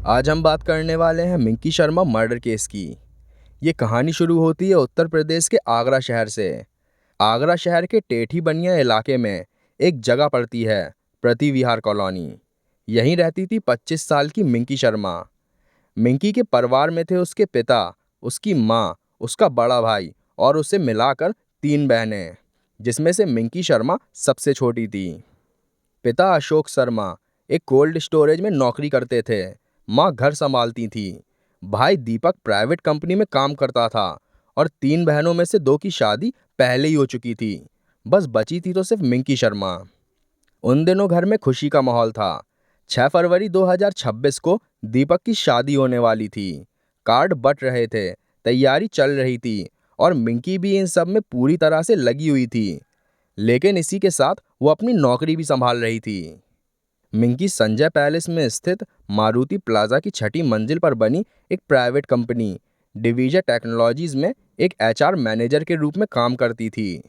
आज हम बात करने वाले हैं मिंकी शर्मा मर्डर केस की। ये कहानी शुरू होती है उत्तर प्रदेश के आगरा शहर से। आगरा शहर के टेठी बनिया इलाके में एक जगह पड़ती है, प्रति विहार कॉलोनी। यहीं रहती थी 25 साल की मिंकी शर्मा। मिंकी के परिवार में थे उसके पिता, उसकी माँ, उसका बड़ा भाई और उसे मिलाकर 3 बहनें, जिसमें से मिंकी शर्मा सबसे छोटी थी। पिता अशोक शर्मा एक कोल्ड स्टोरेज में नौकरी करते थे। माँ घर संभालती थी। भाई दीपक प्राइवेट कंपनी में काम करता था और 3 बहनों में से 2 की शादी पहले ही हो चुकी थी। बस बची थी तो सिर्फ मिंकी शर्मा। उन दिनों घर में खुशी का माहौल था। 6 फरवरी 2026 को दीपक की शादी होने वाली थी। कार्ड बट रहे थे, तैयारी चल रही थी और मिंकी भी इन सब में पूरी तरह से लगी हुई थी। लेकिन इसी के साथ वो अपनी नौकरी भी संभाल रही थी। मिंकी संजय पैलेस में स्थित मारुति प्लाजा की 6ठी मंजिल पर बनी एक प्राइवेट कंपनी डिवीजन टेक्नोलॉजीज में एक एचआर मैनेजर के रूप में काम करती थी।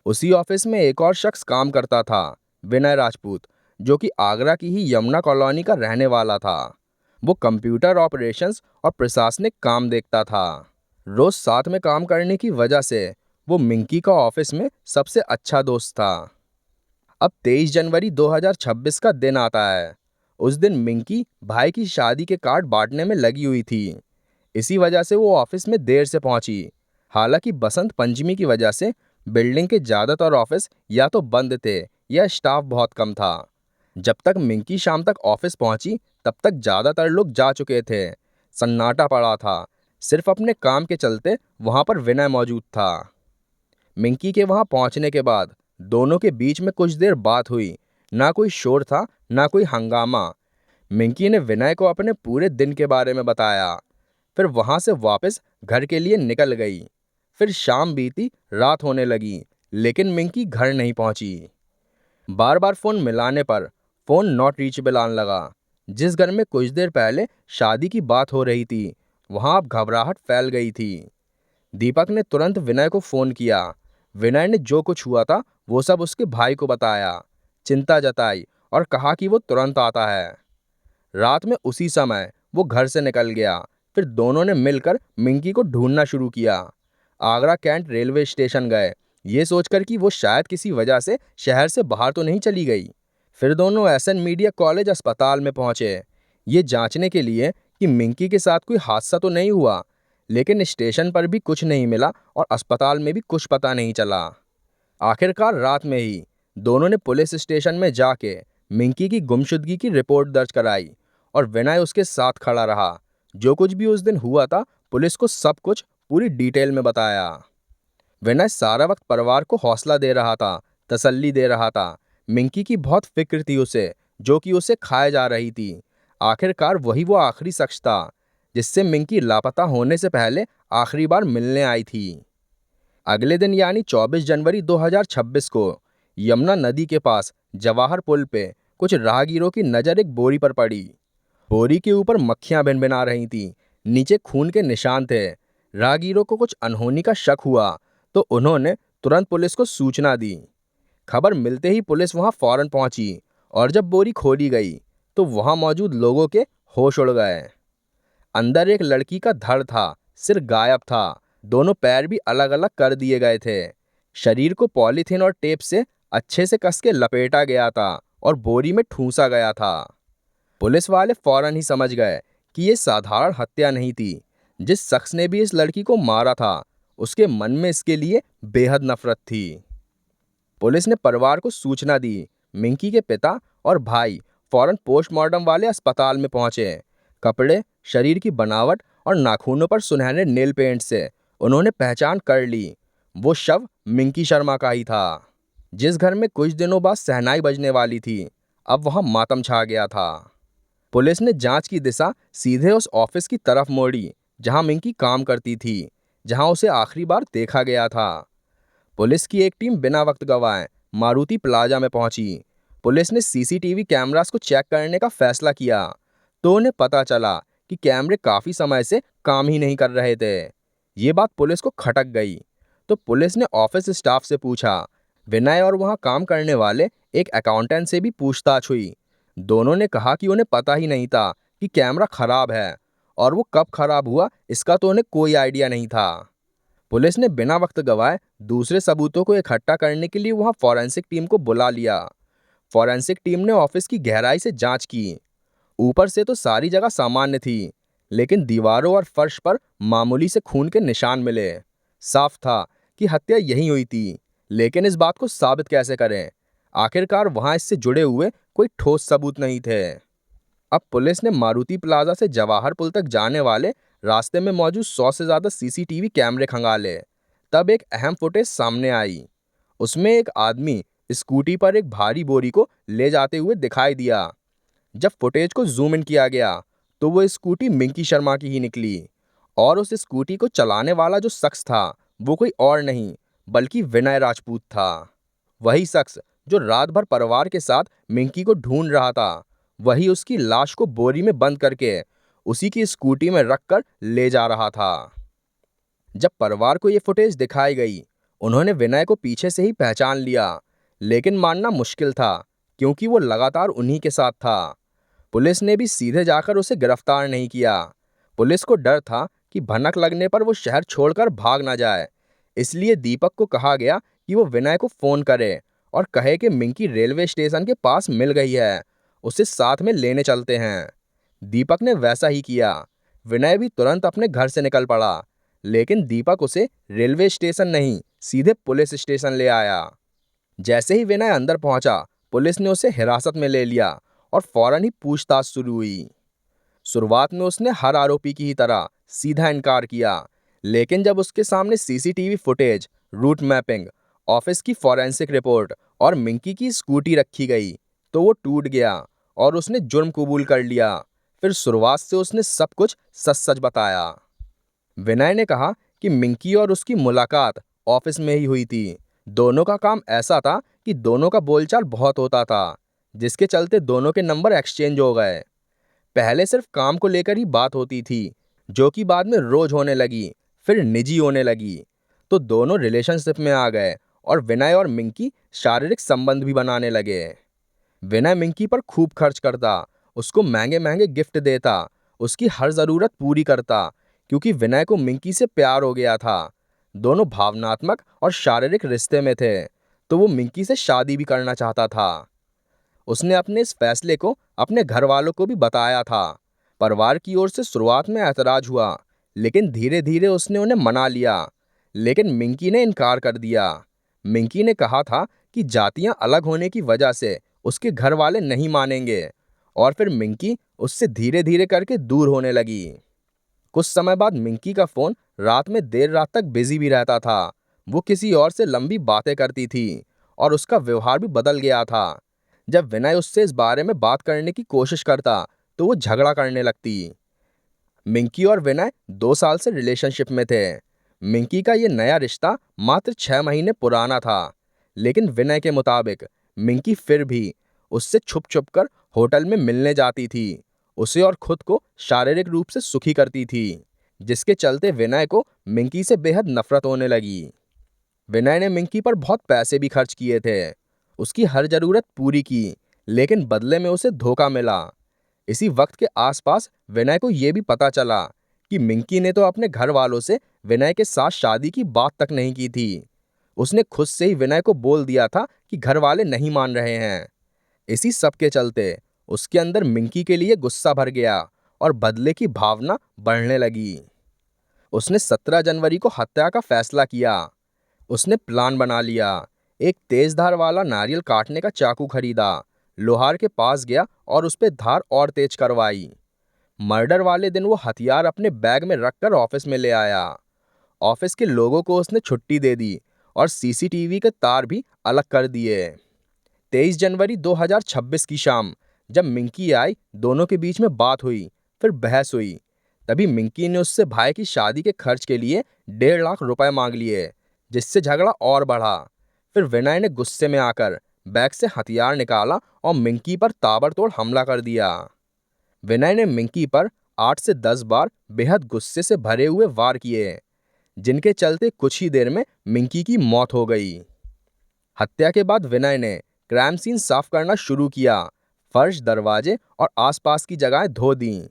उसी ऑफिस में एक और शख्स काम करता था, विनय राजपूत, जो कि आगरा की ही यमुना कॉलोनी का रहने वाला था। वो कंप्यूटर ऑपरेशंस और प्रशासनिक काम देखता था। रोज साथ में काम करने की वजह से वो मिंकी का ऑफिस में सबसे अच्छा दोस्त था। अब 23 जनवरी 2026 का दिन आता है। उस दिन मिंकी भाई की शादी के कार्ड बांटने में लगी हुई थी। इसी वजह से वो ऑफिस में देर से पहुंची। हालांकि बसंत पंचमी की वजह से बिल्डिंग के ज़्यादातर ऑफिस या तो बंद थे या स्टाफ बहुत कम था। जब तक मिंकी शाम तक ऑफिस पहुंची तब तक ज़्यादातर लोग जा चुके थे। सन्नाटा पड़ा था। सिर्फ अपने काम के चलते वहां पर विनय मौजूद था। मिंकी के वहां पहुंचने के बाद दोनों के बीच में कुछ देर बात हुई। ना कोई शोर था, ना कोई हंगामा। मिंकी ने विनय को अपने पूरे दिन के बारे में बताया। फिर वहां से वापस घर के लिए निकल गई। फिर शाम बीती, रात होने लगी, लेकिन मिंकी घर नहीं पहुंची। बार बार फोन मिलाने पर फोन नॉट रीचेबल आने लगा। जिस घर में कुछ देर पहले शादी की बात हो रही थी, वहां अब घबराहट फैल गई थी। दीपक ने तुरंत विनय को फोन किया। विनय ने जो कुछ हुआ था वो सब उसके भाई को बताया, चिंता जताई और कहा कि वो तुरंत आता है। रात में उसी समय वो घर से निकल गया। फिर दोनों ने मिलकर मिंकी को ढूंढना शुरू किया। आगरा कैंट रेलवे स्टेशन गए, ये सोचकर कि वो शायद किसी वजह से शहर से बाहर तो नहीं चली गई। फिर दोनों एसएन मीडिया कॉलेज अस्पताल में पहुंचे, ये जांचने के लिए कि मिंकी के साथ कोई हादसा तो नहीं हुआ। लेकिन स्टेशन पर भी कुछ नहीं मिला और अस्पताल में भी कुछ पता नहीं चला। आखिरकार रात में ही दोनों ने पुलिस स्टेशन में जाके मिंकी की गुमशुदगी की रिपोर्ट दर्ज कराई और विनय उसके साथ खड़ा रहा। जो कुछ भी उस दिन हुआ था, पुलिस को सब कुछ पूरी डिटेल में बताया। विनय सारा वक्त परिवार को हौसला दे रहा था, तसल्ली दे रहा था। मिंकी की बहुत फिक्र थी उसे, जो कि उसे खाए जा रही थी। आखिरकार वही वो आखिरी शख्स था जिससे मिंकी लापता होने से पहले आखिरी बार मिलने आई थी। अगले दिन यानी 24 जनवरी 2026 को यमुना नदी के पास जवाहर पुल पे कुछ राहगीरों की नज़र एक बोरी पर पड़ी। बोरी के ऊपर मक्खियां भिनभिना रही थीं, नीचे खून के निशान थे। राहगीरों को कुछ अनहोनी का शक हुआ तो उन्होंने तुरंत पुलिस को सूचना दी। खबर मिलते ही पुलिस वहां फौरन पहुंची और जब बोरी खोली गई तो वहां मौजूद लोगों के होश उड़ गए। अंदर एक लड़की का धड़ था, सिर गायब था, दोनों पैर भी अलग अलग कर दिए गए थे। शरीर को पॉलीथीन और टेप से अच्छे से कस के लपेटा गया था और बोरी में ठूंसा गया था। पुलिस वाले फौरन ही समझ गए कि ये साधारण हत्या नहीं थी। जिस शख्स ने भी इस लड़की को मारा था, उसके मन में इसके लिए बेहद नफरत थी। पुलिस ने परिवार को सूचना दी। मिंकी के पिता और भाई फौरन पोस्टमार्टम वाले अस्पताल में पहुंचे। कपड़े, शरीर की बनावट और नाखूनों पर सुनहरे नेल पेंट से उन्होंने पहचान कर ली। वो शव मिंकी शर्मा का ही था। जिस घर में कुछ दिनों बाद शहनाई बजने वाली थी, अब वहां मातम छा गया था। पुलिस ने जांच की दिशा सीधे उस ऑफिस की तरफ मोड़ी जहां मिंकी काम करती थी, जहां उसे आखिरी बार देखा गया था। पुलिस की एक टीम बिना वक्त गंवाए मारुति प्लाजा में पहुंची। पुलिस ने सीसीटीवी कैमरास को चेक करने का फैसला किया तो उन्हें पता चला कि कैमरे काफी समय से काम ही नहीं कर रहे थे। ये बात पुलिस को खटक गई तो पुलिस ने ऑफिस स्टाफ से पूछा। विनय और वहां काम करने वाले एक अकाउंटेंट से भी पूछताछ हुई। दोनों ने कहा कि उन्हें पता ही नहीं था कि कैमरा खराब है, और वो कब खराब हुआ इसका तो उन्हें कोई आइडिया नहीं था। पुलिस ने बिना वक्त गवाए दूसरे सबूतों को इकट्ठा करने के लिए वहां फॉरेंसिक टीम को बुला लिया। फॉरेंसिक टीम ने ऑफिस की गहराई से जांच की। ऊपर से तो सारी जगह सामान्य थी, लेकिन दीवारों और फर्श पर मामूली से खून के निशान मिले। साफ था कि हत्या यहीं हुई थी, लेकिन इस बात को साबित कैसे करें? आखिरकार वहां इससे जुड़े हुए कोई ठोस सबूत नहीं थे। अब पुलिस ने मारुति प्लाजा से जवाहर पुल तक जाने वाले रास्ते में मौजूद 100 से ज्यादा सीसीटीवी कैमरे खंगाले। तब एक अहम फुटेज सामने आई। उसमें एक आदमी स्कूटी पर एक भारी बोरी को ले जाते हुए दिखाई दिया। जब फुटेज को जूम इन किया गया तो वो स्कूटी मिंकी शर्मा की ही निकली, और उस स्कूटी को चलाने वाला जो शख्स था वो कोई और नहीं बल्कि विनय राजपूत था। वही शख्स जो रात भर परिवार के साथ मिंकी को ढूंढ रहा था, वही उसकी लाश को बोरी में बंद करके उसी की स्कूटी में रखकर ले जा रहा था। जब परिवार को ये फुटेज दिखाई गई, उन्होंने विनय को पीछे से ही पहचान लिया, लेकिन मानना मुश्किल था क्योंकि वो लगातार उन्हीं के साथ था। पुलिस ने भी सीधे जाकर उसे गिरफ्तार नहीं किया। पुलिस को डर था कि भनक लगने पर वो शहर छोड़कर भाग ना जाए। इसलिए दीपक को कहा गया कि वो विनय को फोन करे और कहे कि मिंकी रेलवे स्टेशन के पास मिल गई है, उसे साथ में लेने चलते हैं। दीपक ने वैसा ही किया। विनय भी तुरंत अपने घर से निकल पड़ा, लेकिन दीपक उसे रेलवे स्टेशन नहीं, सीधे पुलिस स्टेशन ले आया। जैसे ही विनय अंदर पहुंचा, पुलिस ने उसे हिरासत में ले लिया और फौरन ही पूछताछ शुरू हुई। शुरुआत में उसने हर आरोपी की ही तरह सीधा इनकार किया, लेकिन जब उसके सामने CCTV footage, route mapping, office की फॉरेंसिक रिपोर्ट और मिंकी की स्कूटी रखी गई, तो वो टूट गया और उसने जुर्म कबूल कर लिया। फिर शुरुआत से उसने सब कुछ सच सच बताया। विनय ने कहा कि मिंकी और उसकी मुलाकात ऑफिस में ही हुई थी। दोनों का काम ऐसा था कि दोनों का बोलचाल बहुत होता था, जिसके चलते दोनों के नंबर एक्सचेंज हो गए। पहले सिर्फ काम को लेकर ही बात होती थी, जो कि बाद में रोज होने लगी, फिर निजी होने लगी। तो दोनों रिलेशनशिप में आ गए और विनय और मिंकी शारीरिक संबंध भी बनाने लगे। विनय मिंकी पर खूब खर्च करता, उसको महंगे महंगे गिफ्ट देता, उसकी हर जरूरत पूरी करता, क्योंकि विनय को मिंकी से प्यार हो गया था। दोनों भावनात्मक और शारीरिक रिश्ते में थे, तो वो मिंकी से शादी भी करना चाहता था। उसने अपने इस फैसले को अपने घर वालों को भी बताया था। परिवार की ओर से शुरुआत में ऐतराज हुआ, लेकिन धीरे धीरे उसने उन्हें मना लिया। लेकिन मिंकी ने इनकार कर दिया। मिंकी ने कहा था कि जातियां अलग होने की वजह से उसके घर वाले नहीं मानेंगे, और फिर मिंकी उससे धीरे धीरे करके दूर होने लगी। कुछ समय बाद मिंकी का फोन रात में देर रात तक बिजी भी रहता था। वो किसी और से लंबी बातें करती थी और उसका व्यवहार भी बदल गया था। जब विनय उससे इस बारे में बात करने की कोशिश करता तो वो झगड़ा करने लगती। मिंकी और विनय 2 साल से रिलेशनशिप में थे। मिंकी का ये नया रिश्ता मात्र 6 महीने पुराना था, लेकिन विनय के मुताबिक मिंकी फिर भी उससे छुप छुप कर होटल में मिलने जाती थी, उसे और खुद को शारीरिक रूप से सुखी करती थी, जिसके चलते विनय को मिंकी से बेहद नफरत होने लगी। विनय ने मिंकी पर बहुत पैसे भी खर्च किए थे, उसकी हर जरूरत पूरी की, लेकिन बदले में उसे धोखा मिला। इसी वक्त के आसपास विनय को यह भी पता चला कि मिंकी ने तो अपने घर वालों से विनय के साथ शादी की बात तक नहीं की थी। उसने खुद से ही विनय को बोल दिया था कि घर वाले नहीं मान रहे हैं। इसी सब के चलते उसके अंदर मिंकी के लिए गुस्सा भर गया और बदले की भावना बढ़ने लगी। उसने 17 जनवरी को हत्या का फैसला किया। उसने प्लान बना लिया। एक तेज धार वाला नारियल काटने का चाकू खरीदा, लोहार के पास गया और उस पे धार और तेज करवाई। मर्डर वाले दिन वो हथियार अपने बैग में रखकर ऑफिस में ले आया। ऑफिस के लोगों को उसने छुट्टी दे दी और सीसीटीवी के तार भी अलग कर दिए। 23 जनवरी 2026 की शाम जब मिंकी आई, दोनों के बीच में बात हुई, फिर बहस हुई। तभी मिंकी ने उससे भाई की शादी के खर्च के लिए 1.5 लाख रुपए मांग लिए, जिससे झगड़ा और बढ़ा। फिर विनय ने गुस्से में आकर बैग से हथियार निकाला और मिंकी पर ताबड़तोड़ हमला कर दिया। विनय ने मिंकी पर 8 से 10 बार बेहद गुस्से से भरे हुए वार किए, जिनके चलते कुछ ही देर में मिंकी की मौत हो गई। हत्या के बाद विनय ने क्राइम सीन साफ करना शुरू किया। फर्श, दरवाजे और आसपास की जगहें धो दीं।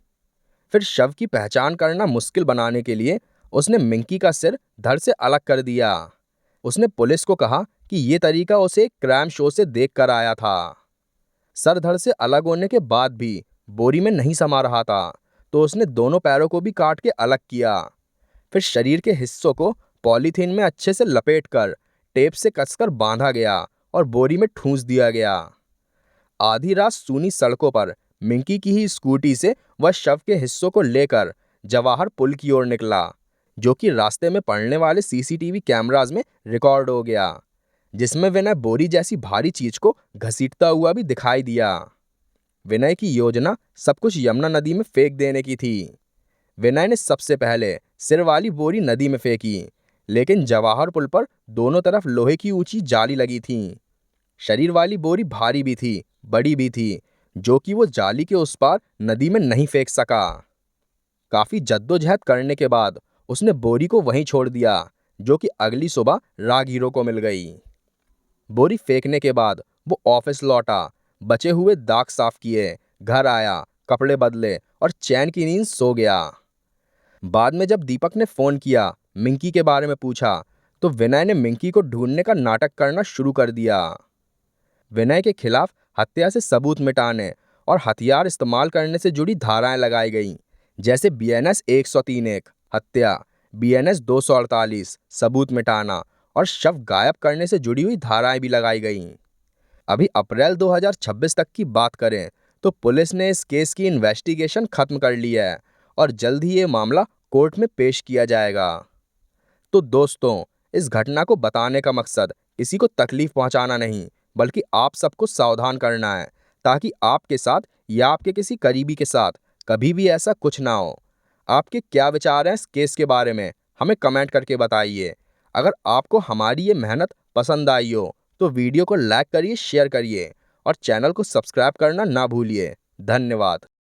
फिर शव की पहचान करना मुश्किल बनाने के लिए उसने मिंकी का सिर धड़ से अलग कर दिया। उसने पुलिस को कहा कि ये तरीका उसे एक क्राइम शो से देख कर आया था। सर धड़ से अलग होने के बाद भी बोरी में नहीं समा रहा था, तो उसने दोनों पैरों को भी काट के अलग किया। फिर शरीर के हिस्सों को पॉलीथीन में अच्छे से लपेटकर टेप से कसकर बांधा गया और बोरी में ठूंस दिया गया। आधी रात सूनी सड़कों पर मिंकी की ही स्कूटी से वह शव के हिस्सों को लेकर जवाहर पुल की ओर निकला, जो कि रास्ते में पड़ने वाले सीसीटीवी कैमरास में रिकॉर्ड हो गया, जिसमें विनय बोरी जैसी भारी चीज को घसीटता हुआ भी दिखाई दिया। विनय की योजना सब कुछ यमुना नदी में फेंक देने की थी। विनय ने सबसे पहले सिर वाली बोरी नदी में फेंकी, लेकिन जवाहर पुल पर दोनों तरफ लोहे की ऊंची जाली लगी थी। शरीर वाली बोरी भारी भी थी, बड़ी भी थी, जो कि वो जाली के उस पार नदी में नहीं फेंक सका। काफी जद्दोजहद करने के बाद उसने बोरी को वहीं छोड़ दिया, जो कि अगली सुबह राहगीरों को मिल गई। बोरी फेंकने के बाद वो ऑफिस लौटा, बचे हुए दाग साफ किए, घर आया, कपड़े बदले और चैन की नींद सो गया। बाद में जब दीपक ने फोन किया, मिंकी के बारे में पूछा, तो विनय ने मिंकी को ढूंढने का नाटक करना शुरू कर दिया। विनय के खिलाफ हत्या से सबूत मिटाने और हथियार इस्तेमाल करने से जुड़ी धाराएं लगाई गईं, जैसे बीएनएस 103(1) हत्या, बीएनएस 248 सबूत मिटाना और शव गायब करने से जुड़ी हुई धाराएं भी लगाई गईं। अभी अप्रैल 2026 तक की बात करें तो पुलिस ने इस केस की इन्वेस्टिगेशन खत्म कर ली है और जल्द ही ये मामला कोर्ट में पेश किया जाएगा। तो दोस्तों, इस घटना को बताने का मकसद किसी को तकलीफ पहुंचाना नहीं, बल्कि आप सबको सावधान करना है, ताकि आपके साथ या आपके किसी करीबी के साथ कभी भी ऐसा कुछ ना हो। आपके क्या विचार हैं इस केस के बारे में, हमें कमेंट करके बताइए। अगर आपको हमारी ये मेहनत पसंद आई हो तो वीडियो को लाइक करिए, शेयर करिए और चैनल को सब्सक्राइब करना ना भूलिए। धन्यवाद।